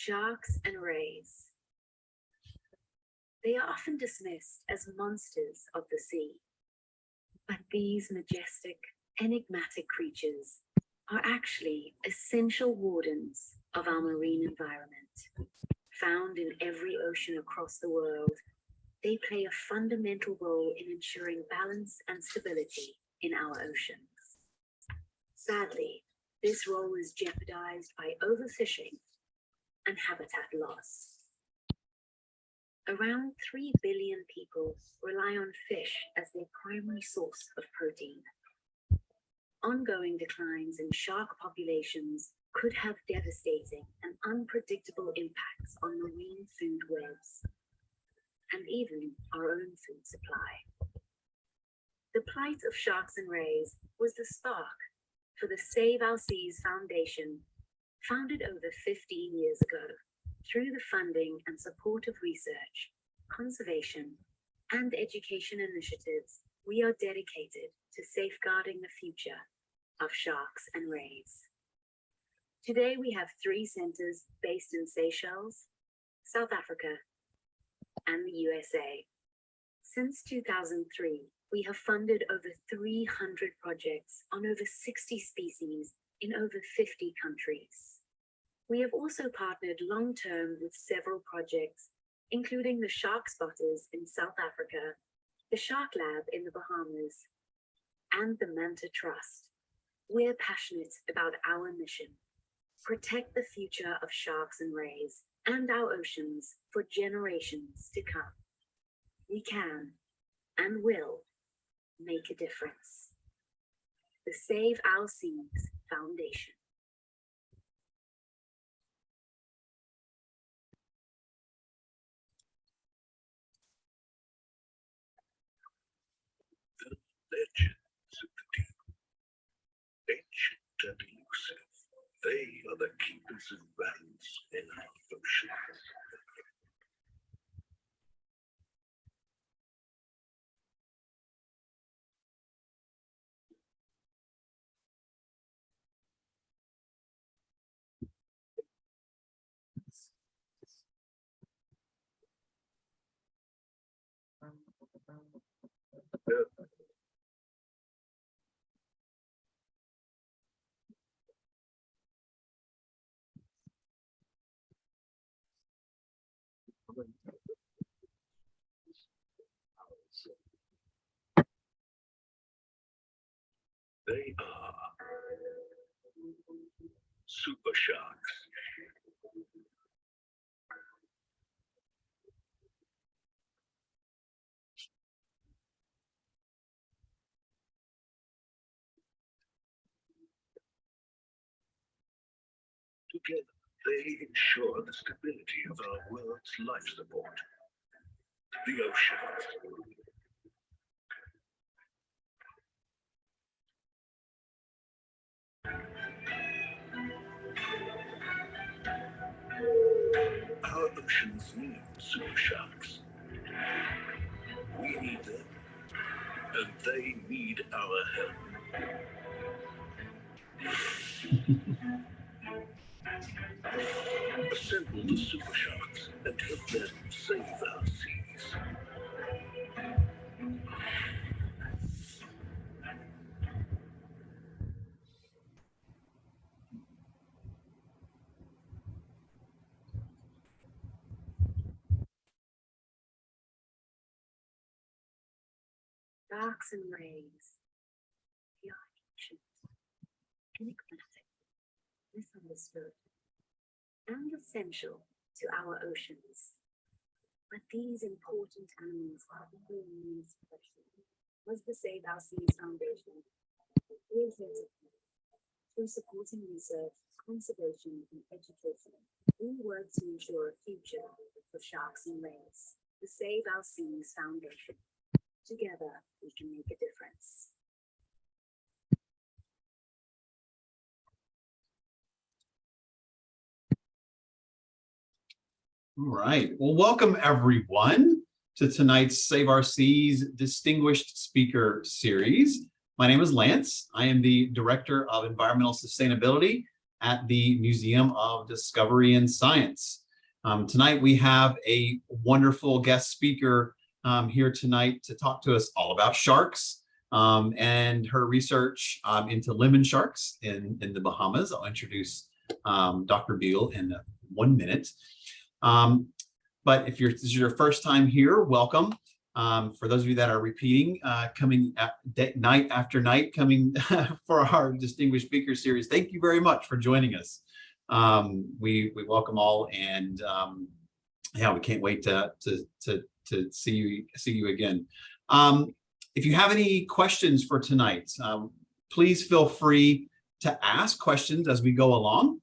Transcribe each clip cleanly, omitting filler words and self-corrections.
Sharks and rays. They are often dismissed as monsters of the sea, but these majestic, enigmatic creatures are actually essential wardens of our marine environment. Found in every ocean across the world, they play a fundamental role in ensuring balance and stability in our oceans. Sadly, this role is jeopardized by overfishing and habitat loss. Around 3 billion people rely on fish as their primary source of protein. Ongoing declines in shark populations could have devastating and unpredictable impacts on marine food webs and even our own food supply. The plight of sharks and rays was the spark for the Save Our Seas Foundation, founded over 15 years ago. Through the funding and support of research, conservation, and education initiatives, we are dedicated to safeguarding the future of sharks and rays. Today, we have 3 centers based in Seychelles, South Africa, and the USA. Since 2003, we have funded over 300 projects on over 60 species in over 50 countries. We have also partnered long-term with several projects, including the Shark Spotters in South Africa, the Shark Lab in the Bahamas, and the Manta Trust. We're passionate about our mission: protect the future of sharks and rays and our oceans for generations to come. We can and will make a difference. The Save Our Seas Foundation. Legends of the deep, ancient and elusive, they are the keepers of balance in our oceans. They are super sharks. Together, they ensure the stability of our world's life support, the oceans. Our oceans need super sharks. We need them, and they need our help. Assemble the super sharks and help them save our seas. Sharks and rays. They are ancient, enigmatic, misunderstood, and essential to our oceans. But these important animals are equally needs protection. Was the Save Our Seas Foundation created through supporting research, conservation, and education? We work to ensure a future for sharks and rays. The Save Our Seas Foundation. Together, we can make a difference. All right. Well, welcome everyone to tonight's Save Our Seas Distinguished Speaker Series. My name is Lance. I am the Director of Environmental Sustainability at the Museum of Discovery and Science. Tonight we have a wonderful guest speaker here tonight to talk to us all about sharks and her research into lemon sharks in the Bahamas. I'll introduce Dr. Beal in 1 minute. But if this is your first time here, welcome. For those of you that are repeating, coming night after night, coming for our Distinguished Speaker Series, thank you very much for joining us. We welcome all, and yeah, we can't wait to see you again. If you have any questions for tonight, please feel free to ask questions as we go along.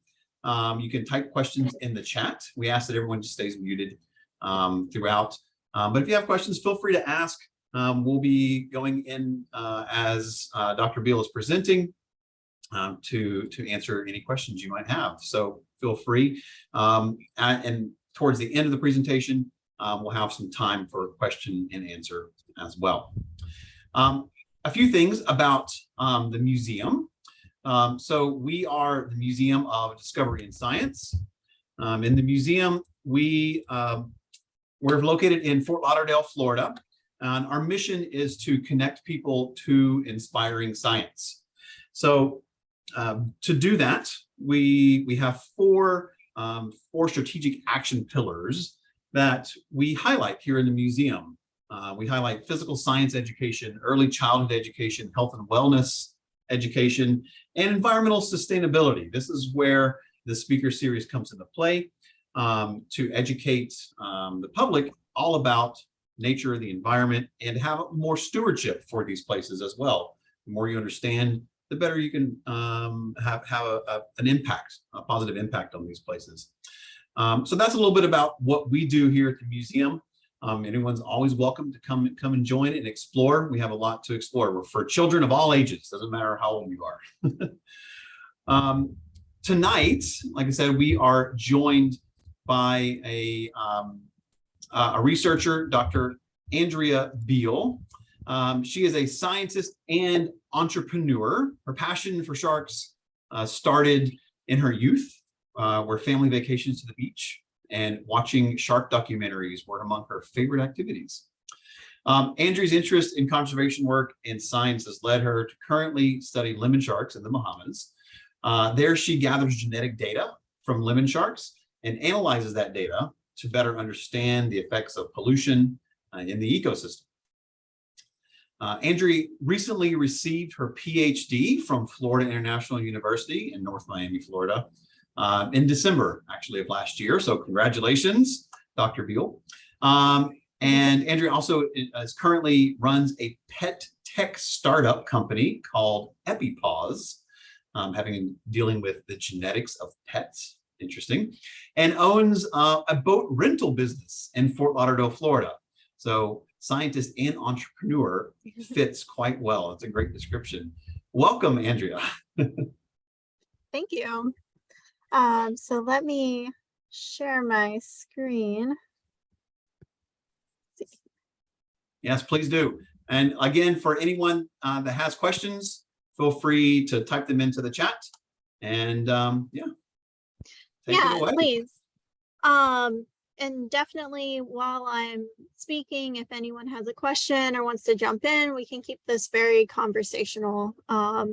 You can type questions in the chat. We ask that everyone just stays muted throughout. But if you have questions, feel free to ask. We'll be going in as Dr. Beal is presenting to answer any questions you might have. So feel free. And towards the end of the presentation, we'll have some time for question and answer as well. A few things about the museum. So we are the Museum of Discovery and Science. In the museum, we're located in Fort Lauderdale, Florida, and our mission is to connect people to inspiring science. So to do that, we have four strategic action pillars that we highlight here in the museum. We highlight physical science education, early childhood education, health and wellness education, and environmental sustainability. This is where the speaker series comes into play. To educate the public all about nature, the environment, and have more stewardship for these places as well. The more you understand, the better you can have an impact, a positive impact on these places. So that's a little bit about what we do here at the museum. Anyone's always welcome to come and join and explore. We have a lot to explore. We're for children of all ages, doesn't matter how old you are. Tonight, like I said, we are joined by a researcher, Dr. Andria Beal. She is a scientist and entrepreneur. Her passion for sharks started in her youth, where family vacations to the beach and watching shark documentaries were among her favorite activities. Andria's interest in conservation work and science has led her to currently study lemon sharks in the Bahamas. There she gathers genetic data from lemon sharks and analyzes that data to better understand the effects of pollution in the ecosystem. Andria recently received her PhD from Florida International University in North Miami, Florida, in December, actually, of last year. So congratulations, Dr. Beal. And Andria also currently runs a pet tech startup company called Epipause, dealing with the genetics of pets. Interesting, and owns a boat rental business in Fort Lauderdale, Florida. So scientist and entrepreneur fits quite well. It's a great description. Welcome, Andria. Thank you. So let me share my screen. Yes, please do. And again, for anyone that has questions, feel free to type them into the chat. And yeah. Yeah, please. And definitely while I'm speaking, if anyone has a question or wants to jump in, we can keep this very conversational. I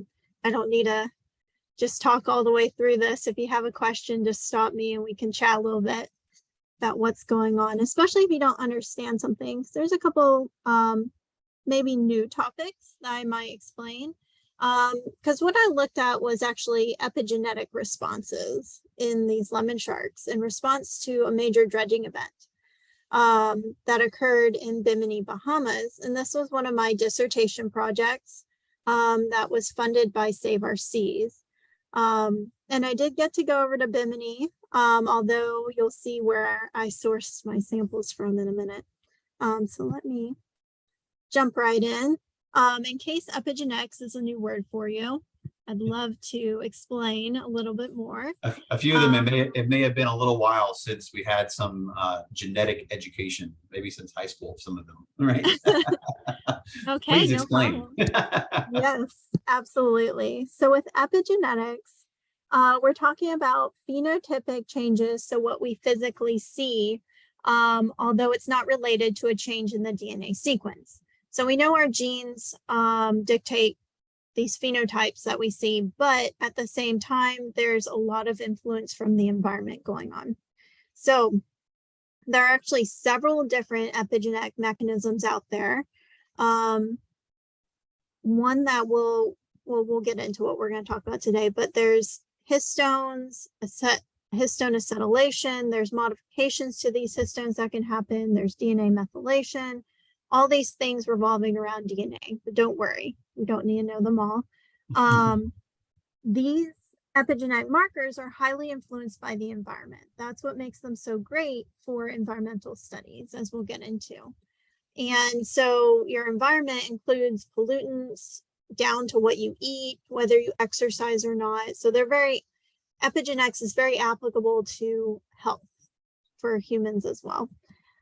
don't need to just talk all the way through this. If you have a question, just stop me and we can chat a little bit about what's going on, especially if you don't understand something. So there's a couple maybe new topics that I might explain. Because what I looked at was actually epigenetic responses in these lemon sharks in response to a major dredging event that occurred in Bimini, Bahamas. And this was one of my dissertation projects that was funded by Save Our Seas. And I did get to go over to Bimini, although you'll see where I sourced my samples from in a minute. So let me jump right in. In case epigenetics is a new word for you, I'd love to explain a little bit more. A few of them, it may have been a little while since we had some genetic education, maybe since high school, some of them, right? Okay, Please no explain. problem. Yes, absolutely. So with epigenetics, we're talking about phenotypic changes, so what we physically see, although it's not related to a change in the DNA sequence. So we know our genes dictate these phenotypes that we see, but at the same time, there's a lot of influence from the environment going on. So there are actually several different epigenetic mechanisms out there. One that we'll get into what we're going to talk about today, but there's histones, histone acetylation, there's modifications to these histones that can happen, there's DNA methylation, all these things revolving around DNA, but don't worry, we don't need to know them all. These epigenetic markers are highly influenced by the environment. That's what makes them so great for environmental studies, as we'll get into. And so your environment includes pollutants down to what you eat, whether you exercise or not. So epigenetics is very applicable to health for humans as well.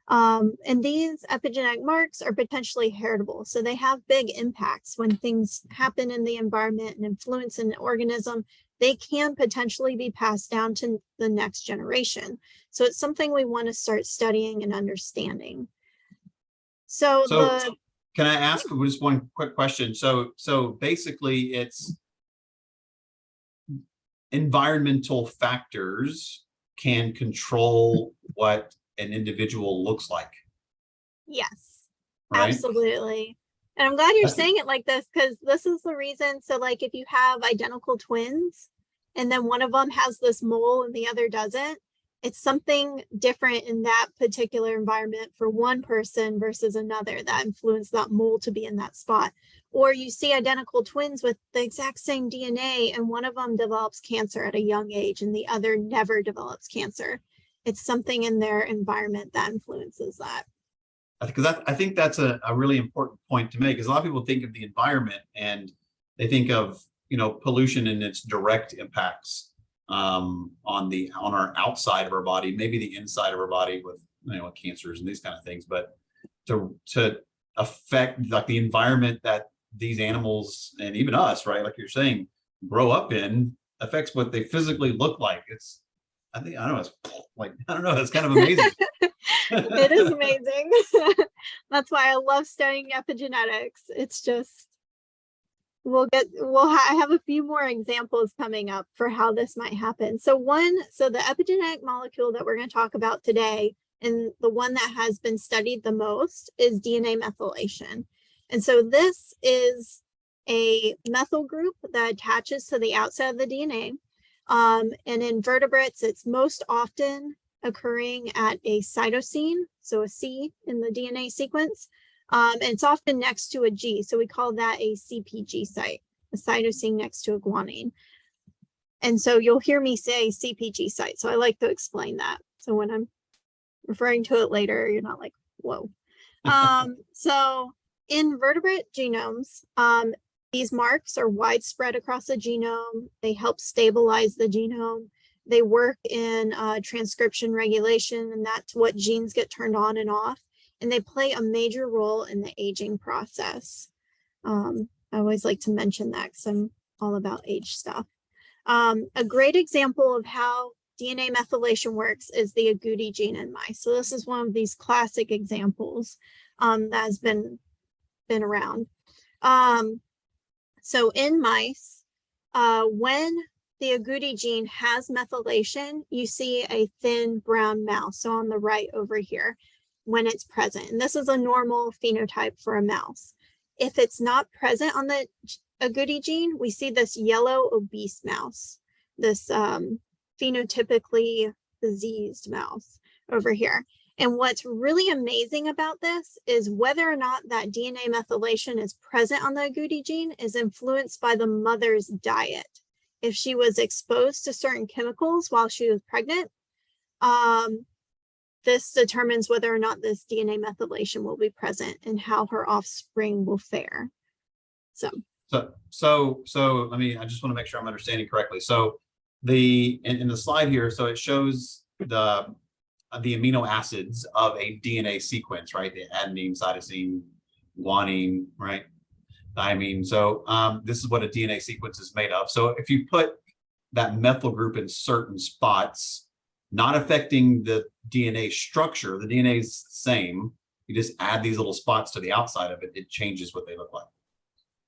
And these epigenetic marks are potentially heritable. So they have big impacts when things happen in the environment and influence an organism. They can potentially be passed down to the next generation. So it's something we want to start studying and understanding. So can I ask just one quick question? So basically it's environmental factors can control what an individual looks like. Yes, right? Absolutely. And I'm glad you're saying it like this, because this is the reason. So like if you have identical twins and then one of them has this mole and the other doesn't, it's something different in that particular environment for one person versus another that influenced that mole to be in that spot. Or you see identical twins with the exact same DNA and one of them develops cancer at a young age and the other never develops cancer. It's something in their environment that influences that. Because I think that's a really important point to make, because a lot of people think of the environment and they think of, pollution and its direct impacts on our outside of our body, maybe the inside of our body with cancers and these kind of things, but to affect like the environment that these animals and even us, right, like you're saying, grow up in, affects what they physically look like. It's kind of amazing. It is amazing. That's why I love studying epigenetics. It's just I have a few more examples coming up for how this might happen. So the epigenetic molecule that we're going to talk about today, and the one that has been studied the most, is DNA methylation. And so this is a methyl group that attaches to the outside of the DNA. And in vertebrates, it's most often occurring at a cytosine, so a C in the DNA sequence. And it's often next to a G, so we call that a CPG site, a cytosine next to a guanine. And so you'll hear me say CPG site, so I like to explain that. So when I'm referring to it later, you're not like, whoa. So in vertebrate genomes, these marks are widespread across the genome. They help stabilize the genome. They work in transcription regulation, and that's what genes get turned on and off. And they play a major role in the aging process. I always like to mention that because I'm all about age stuff. A great example of how DNA methylation works is the agouti gene in mice. So this is one of these classic examples that has been around. So in mice, when the agouti gene has methylation, you see a thin brown mouse. So on the right over here, when it's present, and this is a normal phenotype for a mouse. If it's not present on the agouti gene, we see this yellow obese mouse, this phenotypically diseased mouse over here. And what's really amazing about this is whether or not that DNA methylation is present on the agouti gene is influenced by the mother's diet. If she was exposed to certain chemicals while she was pregnant, this determines whether or not this DNA methylation will be present and how her offspring will fare. So I just want to make sure I'm understanding correctly. So in the slide here, so it shows the amino acids of a DNA sequence, right? The adenine, cytosine, guanine, right? Thymine. So this is what a DNA sequence is made of. So if you put that methyl group in certain spots, not affecting the DNA structure. The DNA is the same. You just add these little spots to the outside of it. It changes what they look like.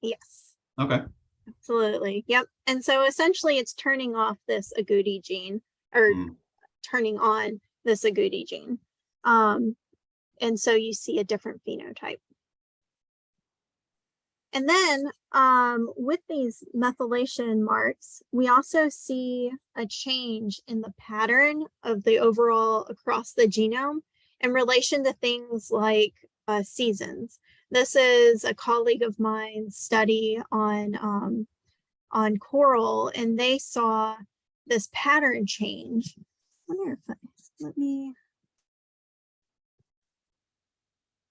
Yes. Okay. Absolutely. Yep. And so essentially it's turning off this agouti gene, or turning on this agouti gene. And so you see a different phenotype. And then with these methylation marks, we also see a change in the pattern of the overall across the genome in relation to things like seasons. This is a colleague of mine's study on coral, and they saw this pattern change. I wonder if let me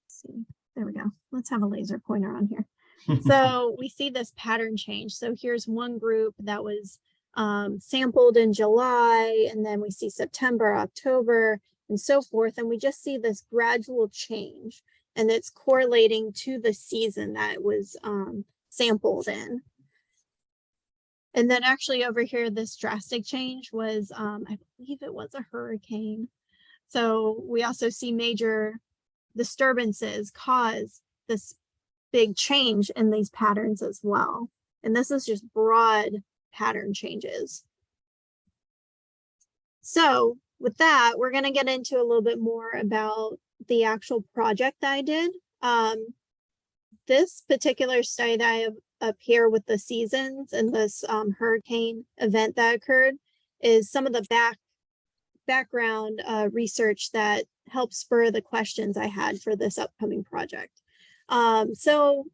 see. There we go. Let's have a laser pointer on here. So we see this pattern change. So here's one group that was sampled in July, and then we see September, October, and so forth. And we just see this gradual change, and it's correlating to the season that it was sampled in. And then actually over here, this drastic change was, I believe it was a hurricane. So we also see major disturbances cause this big change in these patterns as well. And this is just broad pattern changes. So with that, we're going to get into a little bit more about the actual project that I did. This particular study that I have up here with the seasons and this hurricane event that occurred is some of the background research that helped spur the questions I had for this upcoming project. So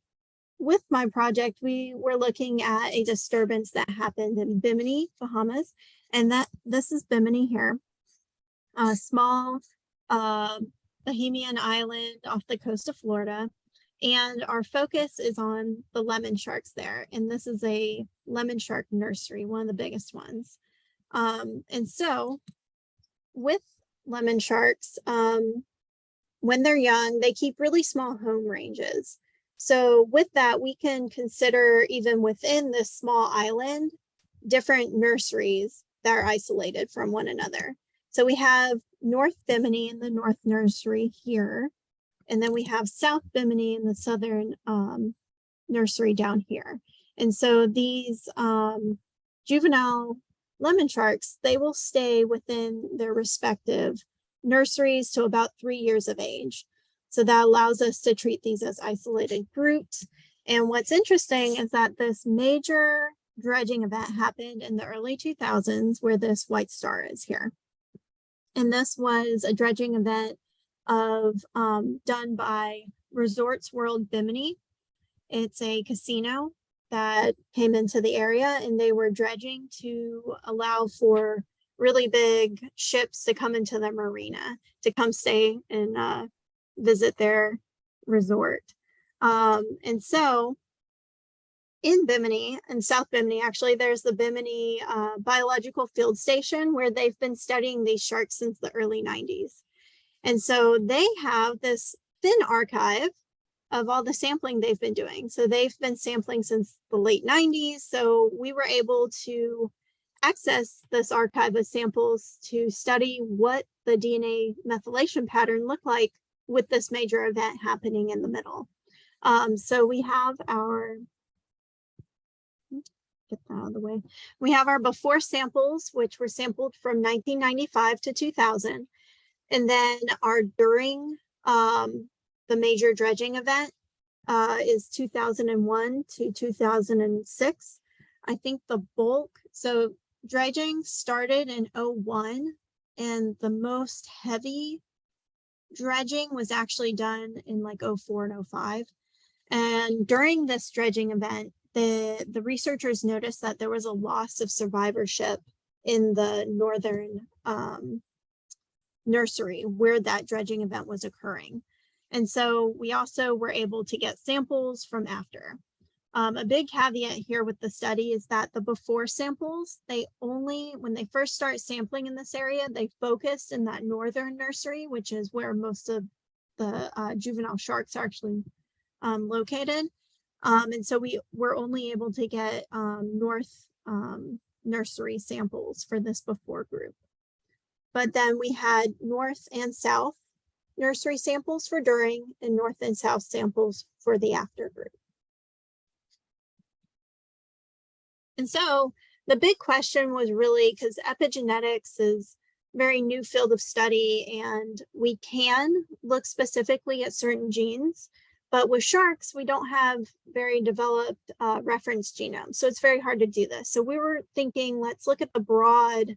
with my project, we were looking at a disturbance that happened in Bimini, Bahamas, and this is Bimini here, a small Bahamian island off the coast of Florida. And our focus is on the lemon sharks there. And this is a lemon shark nursery, one of the biggest ones. And so with lemon sharks, when they're young, they keep really small home ranges. So with that, we can consider even within this small island, different nurseries that are isolated from one another. So we have North Bimini in the North Nursery here. And then we have South Bimini in the Southern Nursery down here. And so these juvenile lemon sharks, they will stay within their respective nurseries to about 3 years of age. So that allows us to treat these as isolated groups. And what's interesting is that this major dredging event happened in the early 2000s where this white star is here. And this was a dredging event done by Resorts World Bimini. It's a casino that came into the area, and they were dredging to allow for really big ships to come into the marina to come stay and visit their resort. And so in Bimini, in South Bimini, actually, there's the Bimini Biological Field Station where they've been studying these sharks since the early 90s. And so they have this thin archive of all the sampling they've been doing. So they've been sampling since the late 90s. So we were able to access this archive of samples to study what the DNA methylation pattern looked like with this major event happening in the middle. So we have our, get that out of the way. We have our before samples, which were sampled from 1995 to 2000. And then our during the major dredging event is 2001 to 2006. I think the bulk, so dredging started in 2001, and the most heavy dredging was actually done in like 2004 and 2005. And during this dredging event, the researchers noticed that there was a loss of survivorship in the northern nursery where that dredging event was occurring. And so we also were able to get samples from after. A big caveat here with the study is that the before samples, they only, when they first start sampling in this area, they focused in that northern nursery, which is where most of the juvenile sharks are actually located. And so we were only able to get north nursery samples for this before group. But then we had north and south nursery samples for during and north and south samples for the after group. And so the big question was really, because epigenetics is a very new field of study and we can look specifically at certain genes, but with sharks, we don't have very developed reference genomes. So it's very hard to do this. So we were thinking, let's look at the broad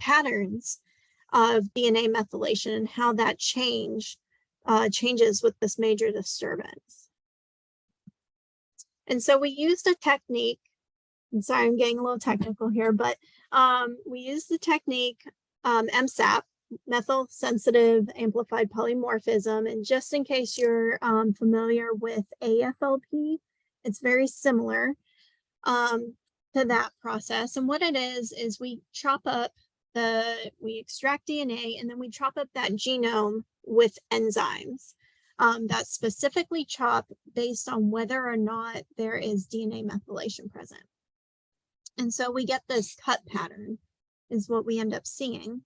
patterns of DNA methylation and how that changes with this major disturbance. And so we used a technique. I'm sorry, I'm getting a little technical here, but we used the technique MSAP, methyl sensitive amplified polymorphism. And just in case you're familiar with AFLP, it's very similar to that process. And what it is we chop up we extract DNA and then we chop up that genome with enzymes that specifically chop based on whether or not there is DNA methylation present. And so we get this cut pattern is what we end up seeing,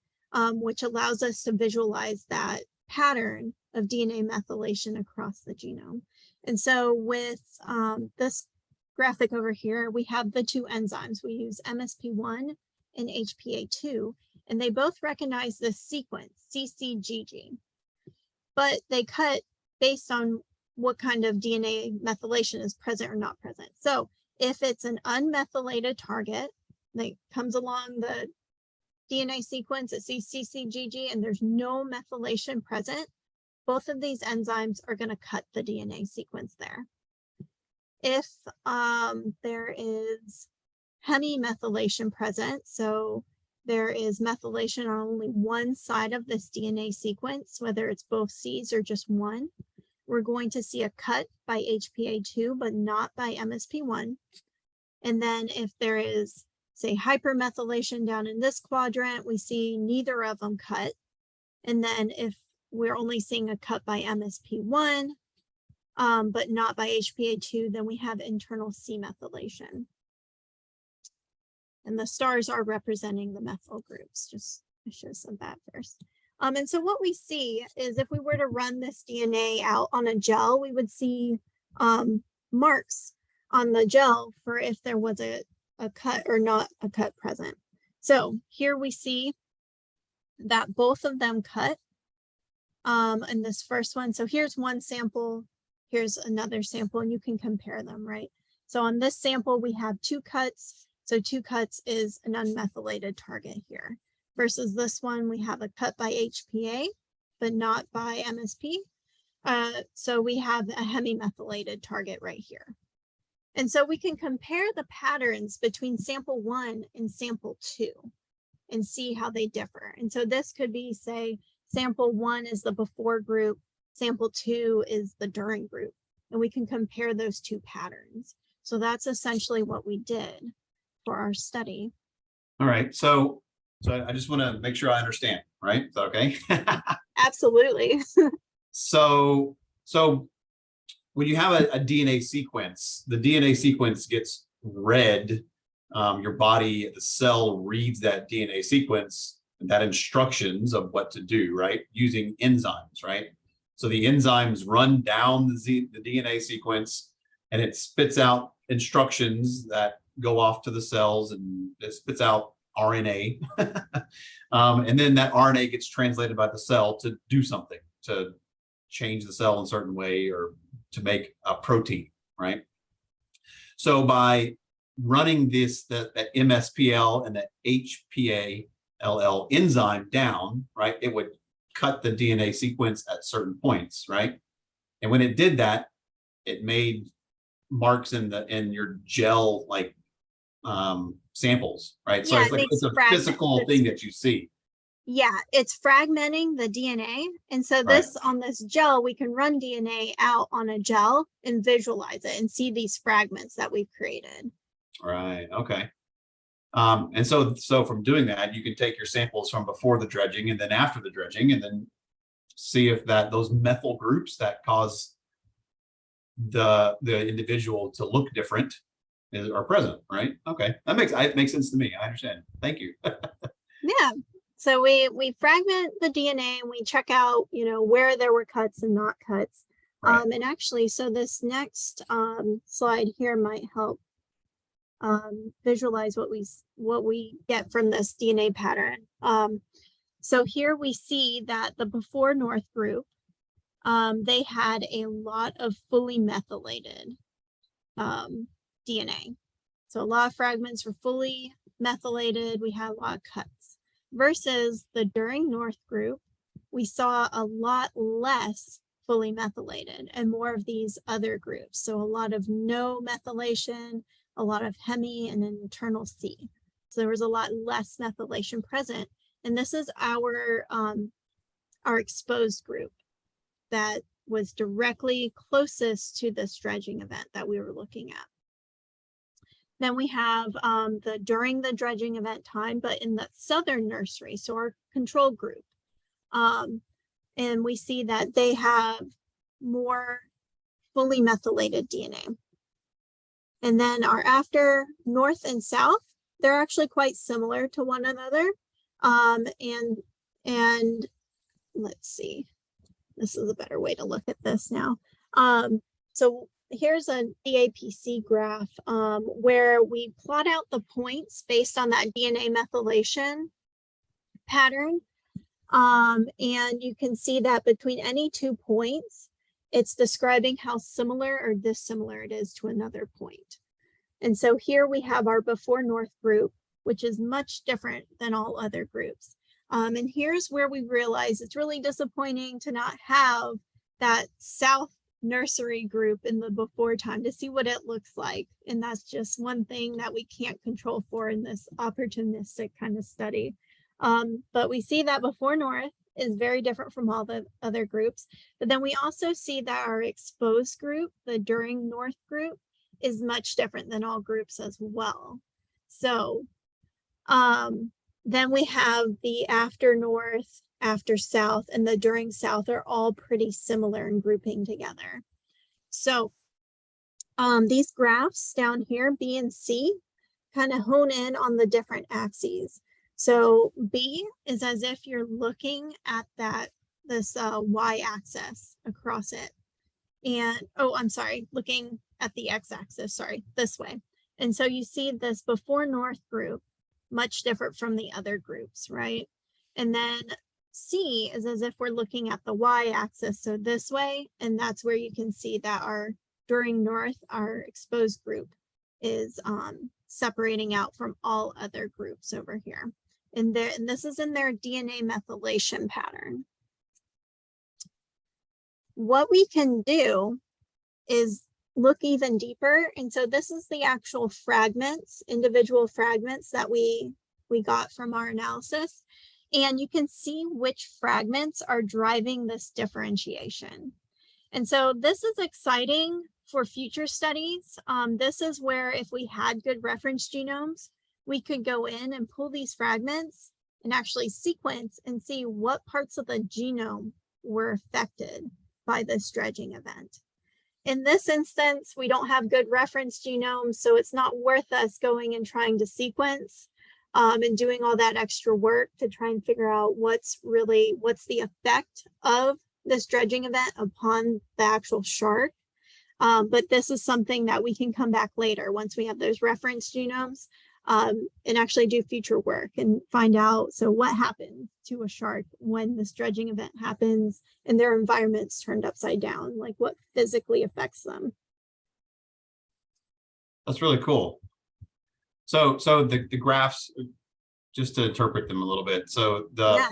which allows us to visualize that pattern of DNA methylation across the genome. And so with this graphic over here, we have the two enzymes. We use MSP1 and HPA2, and they both recognize this sequence, CCGG, but they cut based on what kind of DNA methylation is present or not present. So if it's an unmethylated target that comes along the DNA sequence, it sees CCGG and there's no methylation present, both of these enzymes are going to cut the DNA sequence there. If there is hemimethylation present, so there is methylation on only one side of this DNA sequence, whether it's both Cs or just one, we're going to see a cut by HPA2, but not by MSP1. And then if there is, say, hypermethylation down in this quadrant, we see neither of them cut. And then if we're only seeing a cut by MSP1, but not by HPA2, then we have internal C methylation. And the stars are representing the methyl groups, just I should have said that first. And so what we see is if we were to run this DNA out on a gel, we would see marks on the gel for if there was a cut or not a cut present. So here we see that both of them cut in this first one. So here's one sample, here's another sample, and you can compare them, right? So on this sample, we have two cuts. So two cuts is an unmethylated target here. Versus this one, we have a cut by HPA, but not by MSP. So we have a hemimethylated target right here. And so we can compare the patterns between sample 1 and sample 2 and see how they differ. And so this could be, say, sample 1 is the before group, sample 2 is the during group, and we can compare those two patterns. So that's essentially what we did for our study. All right, so I just want to make sure I understand, right? Is that okay? Absolutely. So when you have a DNA sequence, the DNA sequence gets read. Your body, the cell reads that DNA sequence, that instructions of what to do, right? Using enzymes, right? So the enzymes run down the DNA sequence and it spits out instructions that go off to the cells and it spits out RNA. And then that RNA gets translated by the cell to do something, to change the cell in a certain way or to make a protein, right? So by running that MSPL and the HPALL enzyme down, right, it would cut the DNA sequence at certain points, right? And when it did that, it made marks in your gel like samples, right? So Yeah, it's a physical thing that you see. Yeah, it's fragmenting the DNA. And so this on this gel, we can run DNA out on a gel and visualize it and see these fragments that we've created. Right. Okay. And so from doing that, you can take your samples from before the dredging and then after the dredging, and then see if those methyl groups that cause the individual to look different are present, right? Okay, it makes sense to me. I understand. Thank you. Yeah. So we fragment the DNA and we check out, where there were cuts and not cuts. Right. And actually, so this next slide here might help visualize what we get from this DNA pattern. So here we see that the before North group, they had a lot of fully methylated DNA. So a lot of fragments were fully methylated. We had a lot of cuts. Versus the during North group, we saw a lot less fully methylated and more of these other groups. So a lot of no methylation, a lot of hemi and an internal C. So there was a lot less methylation present. And this is our exposed group that was directly closest to this dredging event that we were looking at. Then we have during the dredging event time, but in the southern nursery, so our control group. And we see that they have more fully methylated DNA. And then our after North and South, they're actually quite similar to one another. And let's see, this is a better way to look at this now. So here's a DAPC graph where we plot out the points based on that DNA methylation pattern. And you can see that between any 2 points, it's describing how similar or dissimilar it is to another point. And so here we have our before North group, which is much different than all other groups. And here's where we realize it's really disappointing to not have that South nursery group in the before time to see what it looks like. And that's just one thing that we can't control for in this opportunistic kind of study. But we see that before North is very different from all the other groups. But then we also see that our exposed group, the during North group, is much different than all groups as well. So then we have the after North, after South, and the during South are all pretty similar in grouping together. So these graphs down here, B and C, kind of hone in on the different axes. So B is as if you're looking at this y-axis across it. And, oh, I'm sorry, looking at the x-axis, sorry, this way. And so you see this before North group, much different from the other groups, right? And then C is as if we're looking at the y-axis, so this way, and that's where you can see that our during North, our exposed group is separating out from all other groups over here. And this is in their DNA methylation pattern. What we can do is look even deeper. And so this is the actual fragments, individual fragments that we got from our analysis. And you can see which fragments are driving this differentiation. And so this is exciting for future studies. This is where if we had good reference genomes, we could go in and pull these fragments and actually sequence and see what parts of the genome were affected by this dredging event. In this instance, we don't have good reference genomes, so it's not worth us going and trying to sequence and doing all that extra work to try and figure out what's the effect of this dredging event upon the actual shark. But this is something that we can come back later once we have those reference genomes and actually do future work and find out, so what happens to a shark when this dredging event happens and their environment's turned upside down, like what physically affects them. That's really cool. So the graphs, just to interpret them a little bit. So the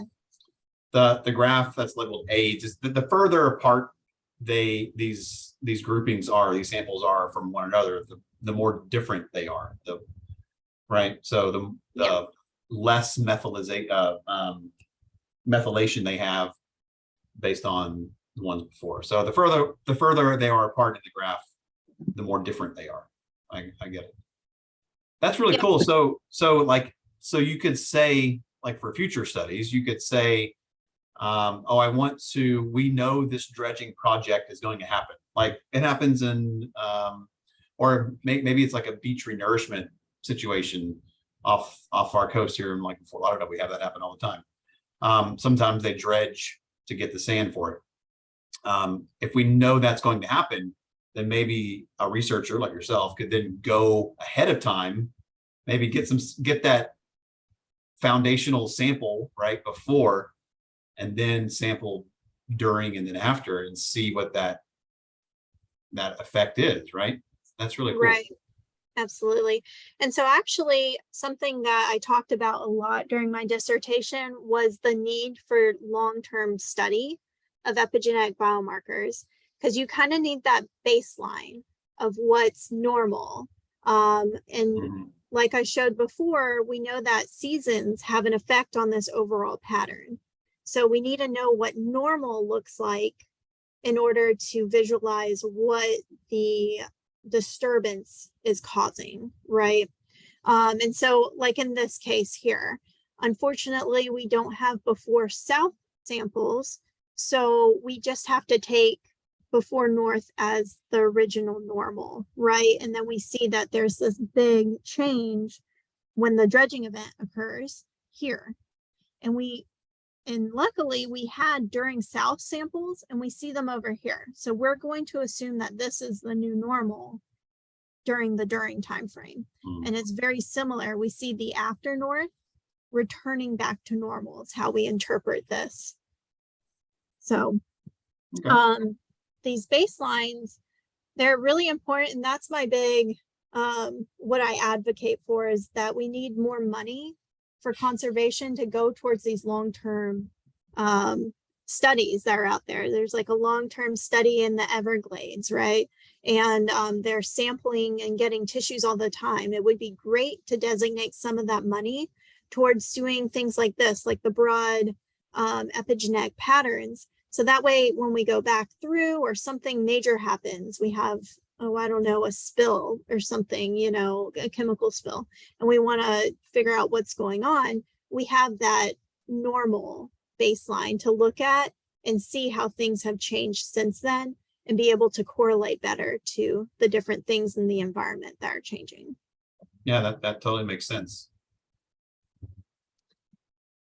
graph that's labeled A, just the further apart these groupings are, these samples are from one another, the more different they are. Right. So the less methylation they have based on the ones before. So the further they are apart in the graph, the more different they are. I get it. That's really cool. So you could say, like for future studies, you could say, we know this dredging project is going to happen. Like it happens in, or maybe it's like a beach renourishment situation off our coast here in like Fort Lauderdale. We have that happen all the time. Sometimes they dredge to get the sand for it. If we know that's going to happen, then maybe a researcher like yourself could then go ahead of time, maybe get that foundational sample right before, and then sample during and then after, and see what that effect is, right? That's really cool. Right. Absolutely. And so actually something that I talked about a lot during my dissertation was the need for long-term study of epigenetic biomarkers, because you kind of need that baseline of what's normal. And like I showed before, we know that seasons have an effect on this overall pattern. So we need to know what normal looks like in order to visualize what the disturbance is causing, right? And so like in this case here, unfortunately, we don't have before south samples. So we just have to take before north as the original normal, right? And then we see that there's this big change when the dredging event occurs here. And luckily we had during south samples, and we see them over here. So we're going to assume that this is the new normal during the time frame. And it's very similar. We see the after north returning back to normal is how we interpret this. So these baselines, they're really important. And that's my big, what I advocate for is that we need more money for conservation to go towards these long-term studies that are out there. There's like a long-term study in the Everglades, right? And they're sampling and getting tissues all the time. It would be great to designate some of that money towards doing things like this, like the broad epigenetic patterns. So that way, when we go back through or something major happens, we have, oh, I don't know, a spill or something, you know, a chemical spill, and we want to figure out what's going on, we have that normal baseline to look at and see how things have changed since then, and be able to correlate better to the different things in the environment that are changing. Yeah, that totally makes sense.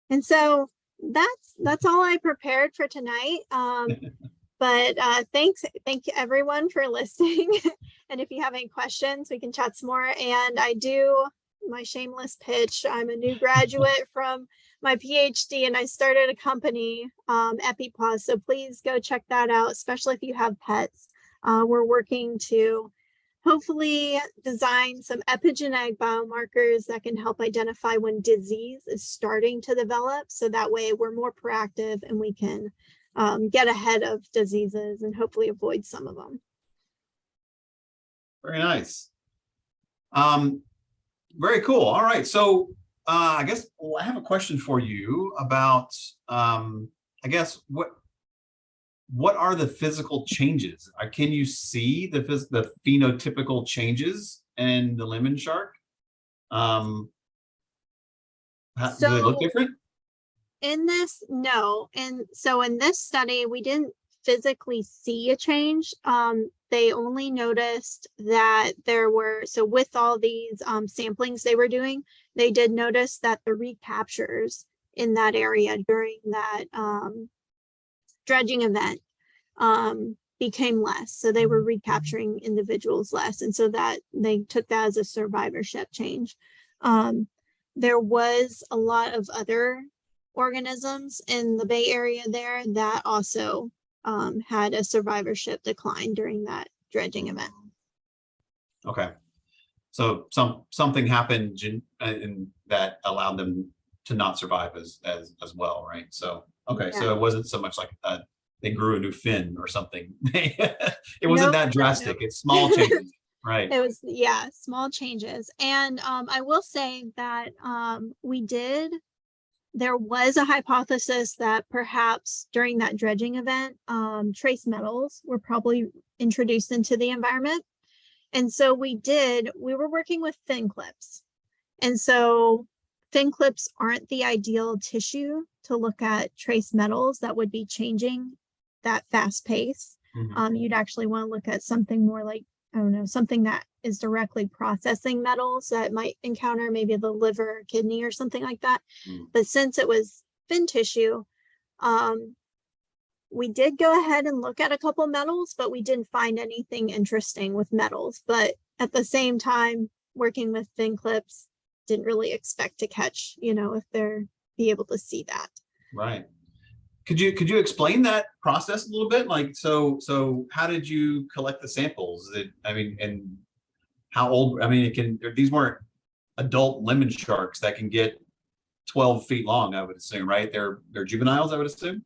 And so that's all I prepared for tonight. But thank you everyone for listening. And if you have any questions, we can chat some more. And I do my shameless pitch. I'm a new graduate from my PhD, and I started a company, EpiPause. So please go check that out, especially if you have pets. We're working to hopefully design some epigenetic biomarkers that can help identify when disease is starting to develop. So that way we're more proactive and we can get ahead of diseases and hopefully avoid some of them. Very nice. Very cool. All right. So I guess I have a question for you about, I guess, what are the physical changes? Can you see the phenotypical changes in the lemon shark? Do they look different? In this, no. And so in this study, we didn't physically see a change. They only noticed that there were, so with all these samplings they were doing, they did notice that the recaptures in that area during that dredging event became less. So they were recapturing individuals less. And so that they took that as a survivorship change. There was a lot of other organisms in the Bay Area there that also had a survivorship decline during that dredging event. Okay. So something happened and that allowed them to not survive as well, right? So, okay. Yeah. So it wasn't so much like they grew a new fin or something. It wasn't that drastic. It's small changes, right? It was, yeah, small changes. And I will say that there was a hypothesis that perhaps during that dredging event, trace metals were probably introduced into the environment. And so we were working with fin clips. And so fin clips aren't the ideal tissue to look at trace metals that would be changing that fast pace. Mm-hmm. You'd actually want to look at something more like I don't know, something that is directly processing metals that might encounter maybe the liver or kidney or something like that. But since it was fin tissue, we did go ahead and look at a couple metals, but we didn't find anything interesting with metals. But at the same time, working with fin clips, didn't really expect to catch, if they're be able to see that. Right. Could you explain that process a little bit? Like, so how did you collect the samples? And how old? I mean, these weren't adult lemon sharks that can get 12 feet long, I would assume, right? They're juveniles, I would assume.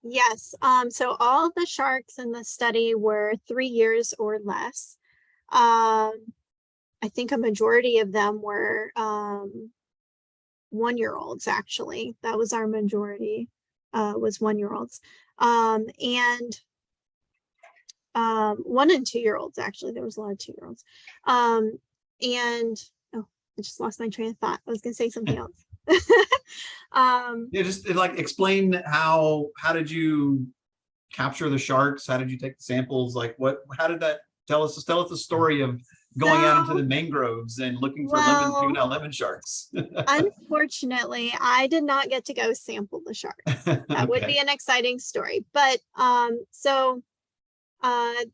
Yes. So all of the sharks in the study were 3 years or less. I think a majority of them were 1-year-olds, actually. That was our majority, was 1-year-olds. And 1 and 2-year-olds, actually. There was a lot of 2-year-olds. And oh, I just lost my train of thought. I was going to say something else. Yeah, just like explain how did you capture the sharks? How did you take the samples? Like how did that tell us the story of going out into the mangroves and looking for juvenile lemon sharks? Unfortunately, I did not get to go sample the sharks. That Okay. would be an exciting story. But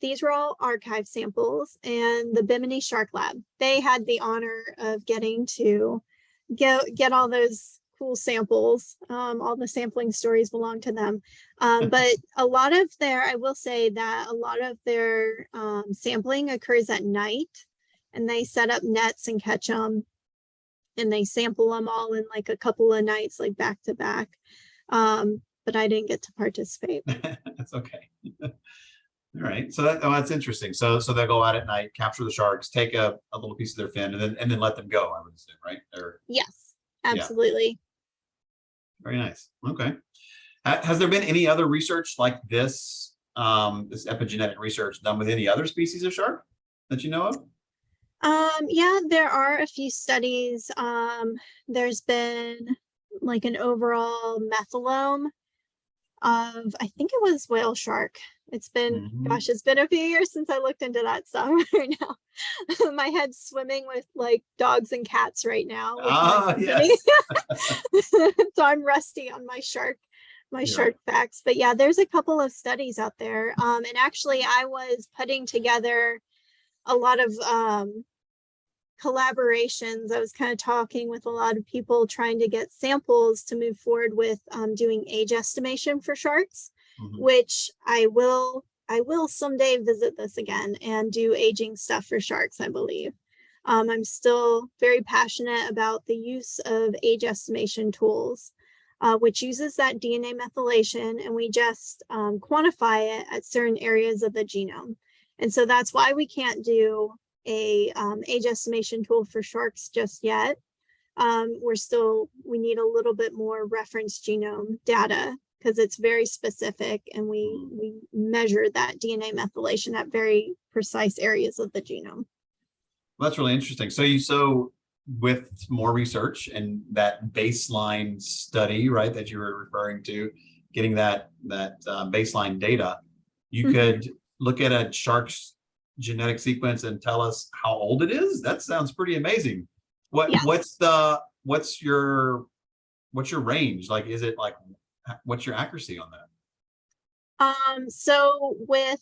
these were all archive samples, and the Bimini Shark Lab, they had the honor of getting to get all those cool samples. All the sampling stories belong to them. But I will say that a lot of their sampling occurs at night, and they set up nets and catch them, and they sample them all in like a couple of nights, like back to back. But I didn't get to participate. That's okay. All right. So that's interesting. So they'll go out at night, capture the sharks, take a little piece of their fin, and then let them go, I would assume, right? Yes, absolutely. Yeah. Very nice. Okay. Has there been any other research like this, this epigenetic research done with any other species of shark that you know of? Yeah, there are a few studies. There's been like an overall methylome of, I think it was whale shark. It's been, it's been a few years since I looked into that stuff right now. My head's swimming with like dogs and cats right now. Yes. So I'm rusty on my shark facts. But yeah, there's a couple of studies out there. And actually I was putting together a lot of collaborations. I was kind of talking with a lot of people trying to get samples to move forward with doing age estimation for sharks, which I will someday visit this again and do aging stuff for sharks, I believe. I'm still very passionate about the use of age estimation tools, which uses that DNA methylation, and we just quantify it at certain areas of the genome. And so that's why we can't do a age estimation tool for sharks just yet. We need a little bit more reference genome data because it's very specific, and we measure that DNA methylation at very precise areas of the genome. Well, that's really interesting. So with more research and that baseline study, right, that you were referring to, getting that baseline data, you could look at a shark's genetic sequence and tell us how old it is. That sounds pretty amazing. What's your range? Like, is it like, what's your accuracy on that? So with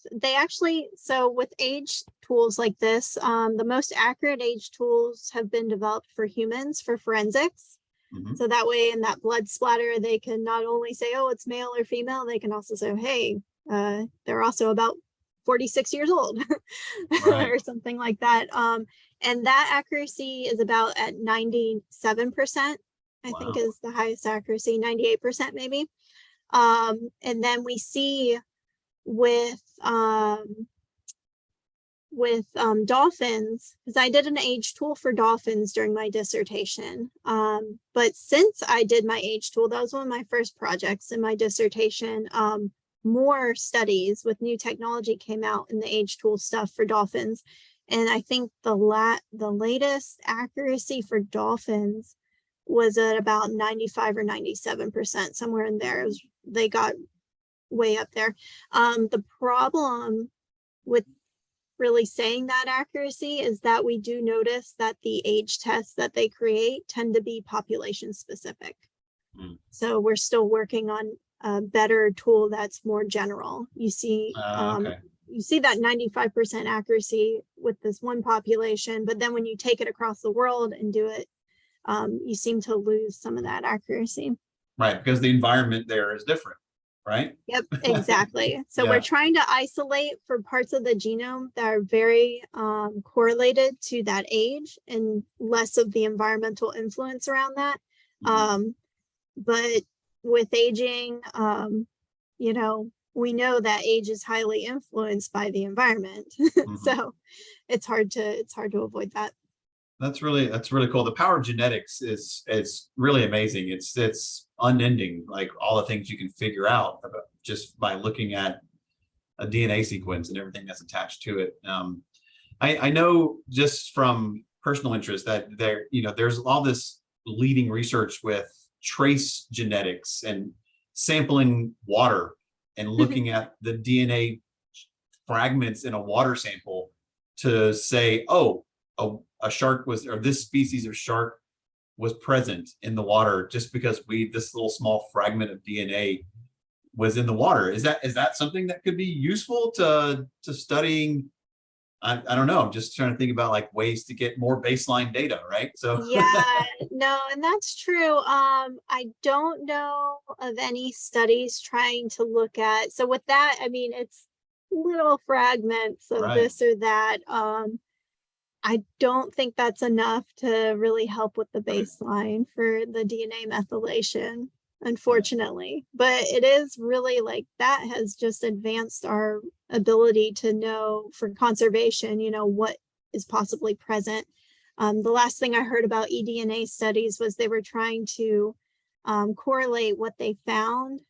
age tools like this, the most accurate age tools have been developed for humans for forensics. So that way in that blood splatter, they can not only say, oh, it's male or female, they can also say, hey, they're also about 46 years old Right. or something like that. And that accuracy is about at 97%, I think is the highest accuracy, 98% maybe. And then we see with dolphins, because I did an age tool for dolphins during my dissertation. But since I did my age tool, that was one of my first projects in my dissertation. More studies with new technology came out in the age tool stuff for dolphins. And I think the latest accuracy for dolphins was at about 95 or 97%, somewhere in there. They got way up there. The problem with really saying that accuracy is that we do notice that the age tests that they create tend to be population specific. So we're still working on a better tool that's more general. You see, Okay. you see that 95% accuracy with this one population, but then when you take it across the world and do it, you seem to lose some of that accuracy. Right, because the environment there is different, right? Yep, exactly. So Yeah. we're trying to isolate for parts of the genome that are very correlated to that age and less of the environmental influence around that. But with aging, you know, we know that age is highly influenced by the environment. So it's hard to avoid that. That's really cool. The power of genetics is really amazing. It's unending, like all the things you can figure out about just by looking at a DNA sequence and everything that's attached to it. I know just from personal interest that there's all this leading research with trace genetics and sampling water and looking at the DNA fragments in a water sample to say, oh, a shark was, or this species of shark was present in the water just because this little small fragment of DNA was in the water. Is that something that could be useful to studying? I don't know. I'm just trying to think about like ways to get more baseline data, right? So yeah, no, and that's true. I don't know of any studies trying to look at, so with that, I mean, it's little fragments of this or that. I don't think that's enough to really help with the baseline for the DNA methylation, unfortunately. But it is really like that has just advanced our ability to know for conservation, you know, what is possibly present. The last thing I heard about eDNA studies was they were trying to correlate what they found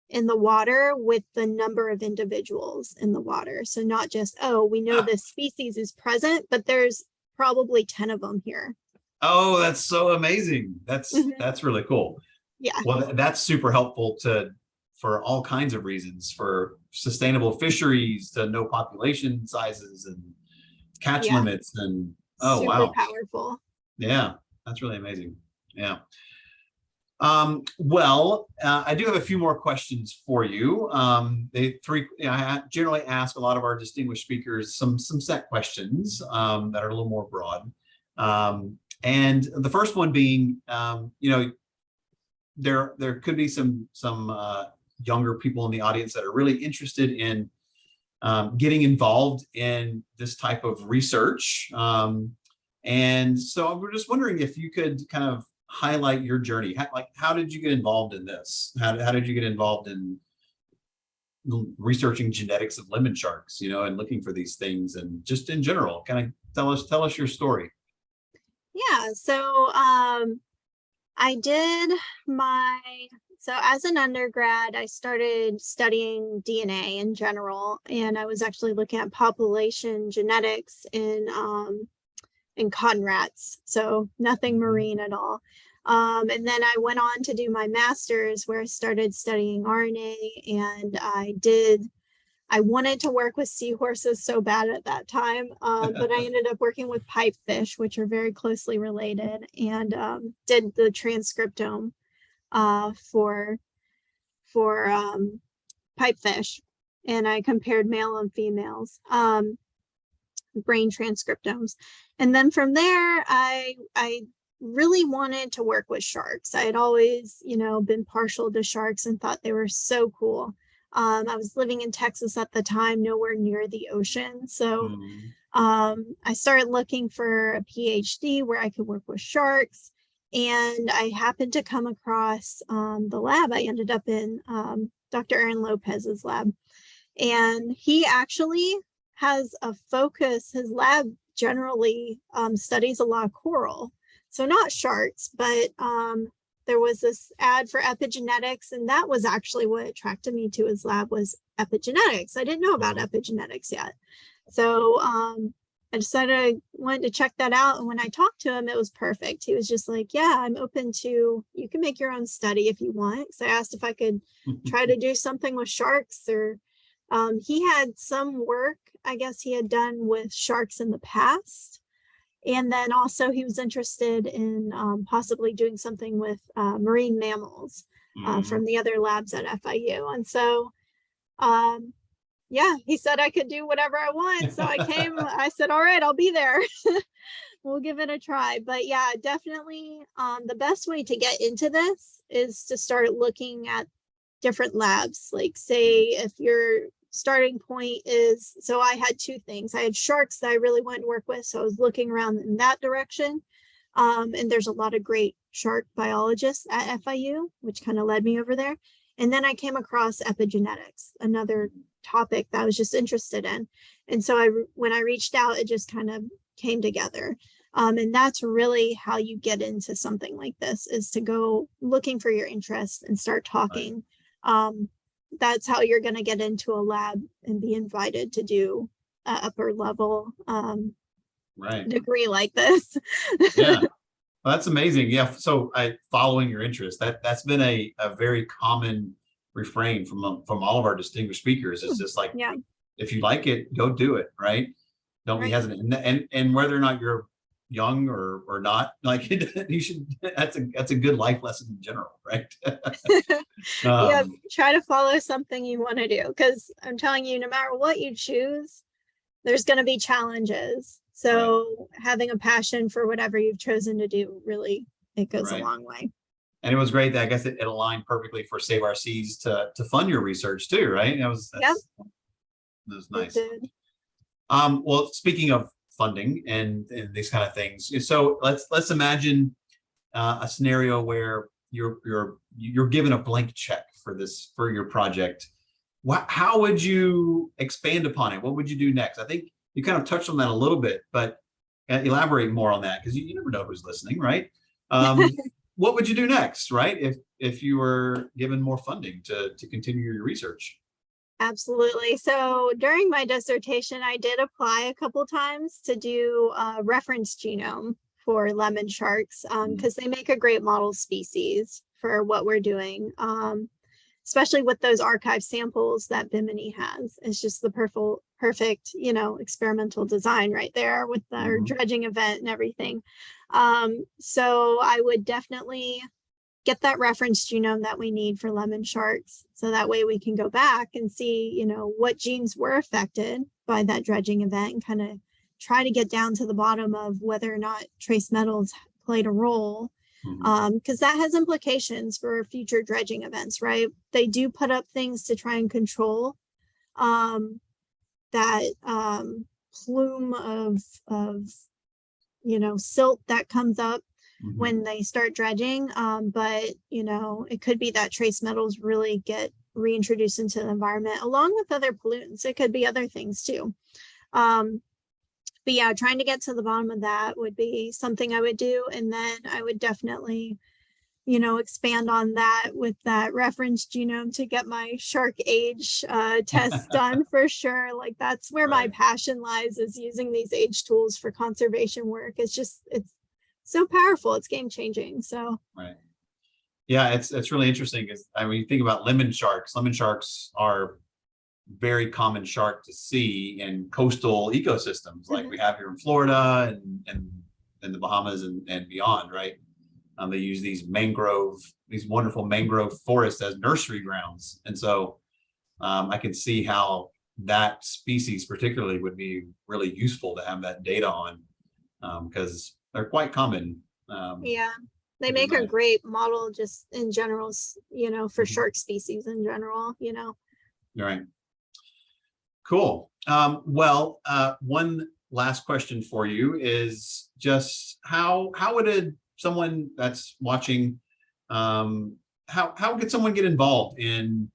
in the water with the number of individuals in the water. So not just, oh, we know this species is present, but there's probably 10 of them here. Oh, that's so amazing. That's really cool. Yeah. Well, that's super helpful for all kinds of reasons, for sustainable fisheries, to know population sizes and catch limits, and oh, super wow. Powerful. Yeah, that's really amazing. Yeah. Well, I do have a few more questions for you. I generally ask a lot of our distinguished speakers some set questions that are a little more broad. And the first one being, you know, there could be some younger people in the audience that are really interested in getting involved in this type of research. And so we're just wondering if you could kind of highlight your journey. How did you get involved in this? How did you get involved in researching genetics of lemon sharks, you know, and looking for these things, and just in general, kind of tell us your story. Yeah, so so as an undergrad, I started studying DNA in general, and I was actually looking at population genetics in cotton rats, so nothing marine at all. And then I went on to do my master's, where I started studying RNA, and I wanted to work with seahorses so bad at that time, but I ended up working with pipefish, which are very closely related, and did the transcriptome for pipefish, and I compared male and females brain transcriptomes. And then from there, I really wanted to work with sharks. I had always, you know, been partial to sharks and thought they were so cool. I was living in Texas at the time, nowhere near the ocean. So I started looking for a PhD where I could work with sharks. And I happened to come across the lab. I ended up in Dr. Aaron Lopez's lab. And he actually has a focus, his lab generally studies a lot of coral. So not sharks, but there was this ad for epigenetics, and that was actually what attracted me to his lab, was epigenetics. I didn't know about epigenetics yet. So I decided I wanted to check that out. And when I talked to him, it was perfect. He was just like, yeah, I'm open to, you can make your own study if you want. So I asked if I could try to do something with sharks or He had some work, I guess he had done with sharks in the past. And then also he was interested in possibly doing something with marine mammals from the other labs at FIU. And so, yeah, he said I could do whatever I want. So I came, I said, all right, I'll be there. We'll give it a try. But yeah, definitely the best way to get into this is to start looking at different labs. Like say if your starting point is, so I had two things. I had sharks that I really wanted to work with. So I was looking around in that direction. And there's a lot of great shark biologists at FIU, which kind of led me over there. And then I came across epigenetics, another topic that I was just interested in. And so when I reached out, it just kind of came together. And that's really how you get into something like this, is to go looking for your interest and start talking. Right. That's how you're going to get into a lab and be invited to do an upper level degree like this. Yeah, well, that's amazing. Yeah, so following your interest, that's been a very common refrain from all of our distinguished speakers. It's just like, yeah, if you like it, go do it, right? Don't be hesitant. And whether or not you're young or not, like you should, that's a good life lesson in general, right? Yeah, try to follow something you want to do, because I'm telling you, no matter what you choose, there's going to be challenges. So having a passion for whatever you've chosen to do, really, it goes a long way. And it was great that I guess it aligned perfectly for Save Our Seas to fund your research too, right? That was nice. Well, speaking of funding and these kind of things, so let's imagine a scenario where you're given a blank check for your project. How would you expand upon it? What would you do next? I think you kind of touched on that a little bit, but elaborate more on that, because you never know who's listening, right? What would you do next, right? If you were given more funding to continue your research? Absolutely. So during my dissertation, I did apply a couple times to do a reference genome for lemon sharks, because they make a great model species for what we're doing, especially with those archive samples that Bimini has. It's just the perfect, experimental design right there with our dredging event and everything. So I would definitely get that reference genome that we need for lemon sharks. So that way we can go back and see, what genes were affected by that dredging event, and kind of try to get down to the bottom of whether or not trace metals played a role. Because that has implications for future dredging events, right? They do put up things to try and control that plume of silt that comes up when they start dredging. But, it could be that trace metals really get reintroduced into the environment along with other pollutants. It could be other things too. But yeah, trying to get to the bottom of that would be something I would do. And then I would definitely, expand on that with that reference genome to get my shark age test done for sure. Like that's where my passion lies, is using these age tools for conservation work. It's so powerful. It's game changing. So. Yeah, it's really interesting, because you think about lemon sharks. Lemon sharks are very common shark to see in coastal ecosystems like we have here in Florida and the Bahamas and beyond, right? They use these wonderful mangrove forests as nursery grounds. And so I can see how that species particularly would be really useful to have that data on, because they're quite common. Yeah, they make a great model just in general, for shark species in general, Right. Cool. Well, one last question for you is just how would someone that's watching, how could someone get involved in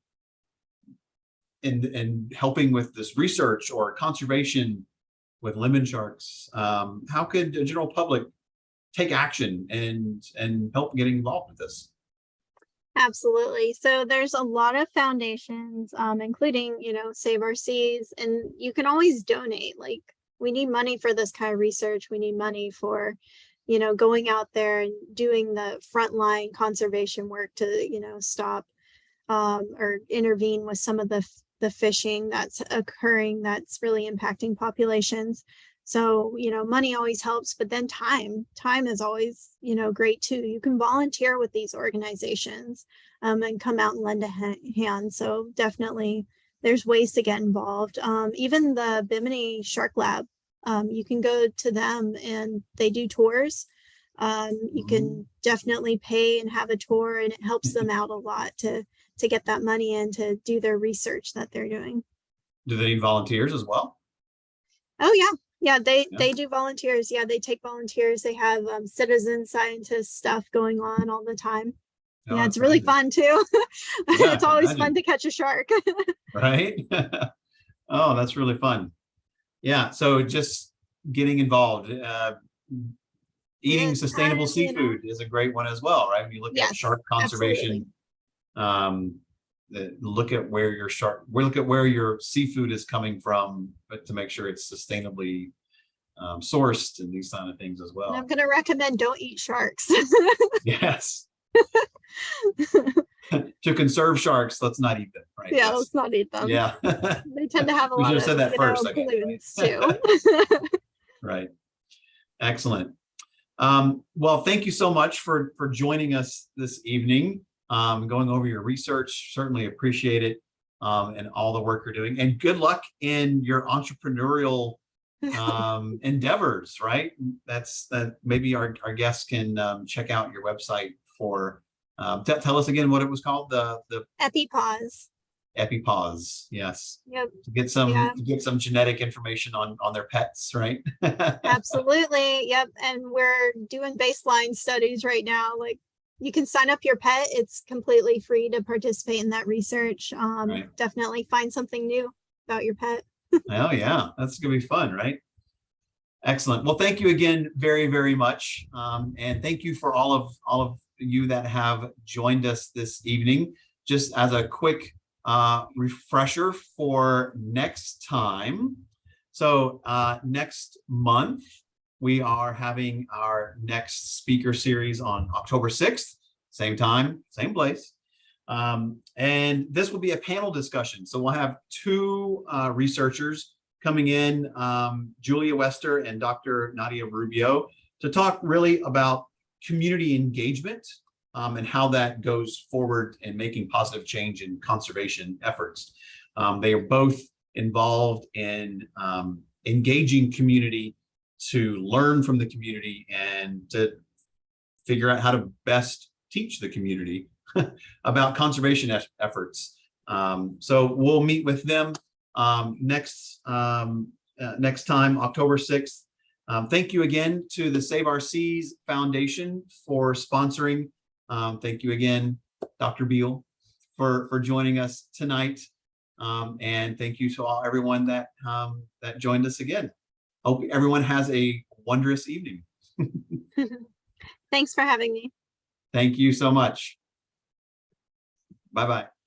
helping with this research or conservation with lemon sharks? How could the general public take action and help getting involved with this? Absolutely. So there's a lot of foundations, including, Save Our Seas, and you can always donate. Like, we need money for this kind of research. We need money for, going out there and doing the frontline conservation work to, stop or intervene with some of the the fishing that's occurring that's really impacting populations. So, money always helps, but then time is always, great too. You can volunteer with these organizations and come out and lend a hand. So definitely there's ways to get involved. Even the Bimini Shark Lab, you can go to them and they do tours. You can definitely pay and have a tour, and it helps them out a lot to get that money in to do their research that they're doing. Do they need volunteers as well? Oh yeah. Yeah, they do volunteers. Yeah, they take volunteers. They have citizen scientist stuff going on all the time. Oh, yeah, it's really fun too. Yeah, it's always fun to catch a shark. Right? Oh, that's really fun. Yeah, so just getting involved. Eating sustainable seafood is a great one as well, right? When you look at shark conservation, look at where your seafood is coming from, but to make sure it's sustainably sourced and these kind of things as well. And I'm going to recommend don't eat sharks. Yes. To conserve sharks, let's not eat them, right? Yeah, let's not eat them. Yeah. They tend to have a lot of pollutants too. Right. Excellent. Well, thank you so much for joining us this evening, going over your research. Certainly appreciate it, and all the work you're doing. And good luck in your entrepreneurial endeavors, right? That maybe our guests can check out your website for, tell us again what it was called, the EpiPause. EpiPause, yes. Yep. To get some genetic information on their pets, right? Absolutely. Yep. And we're doing baseline studies right now. Like, you can sign up your pet. It's completely free to participate in that research. Right. Definitely find something new about your pet. Oh yeah, that's gonna be fun, right? Excellent. Well, thank you again very, very much. And thank you for all of you that have joined us this evening. Just as a quick refresher for next time. So next month, we are having our next speaker series on October 6th, same time, same place. And this will be a panel discussion. So we'll have two researchers coming in, Julia Wester and Dr. Nadia Rubio, to talk really about community engagement and how that goes forward in making positive change in conservation efforts. They are both involved in engaging community to learn from the community and to figure out how to best teach the community about conservation efforts. So we'll meet with them next time, October 6th. Thank you again to the Save Our Seas Foundation for sponsoring. Thank you again, Dr. Beal, for joining us tonight. And thank you to everyone that joined us again. Hope everyone has a wondrous evening. Thanks for having me. Thank you so much. Bye-bye.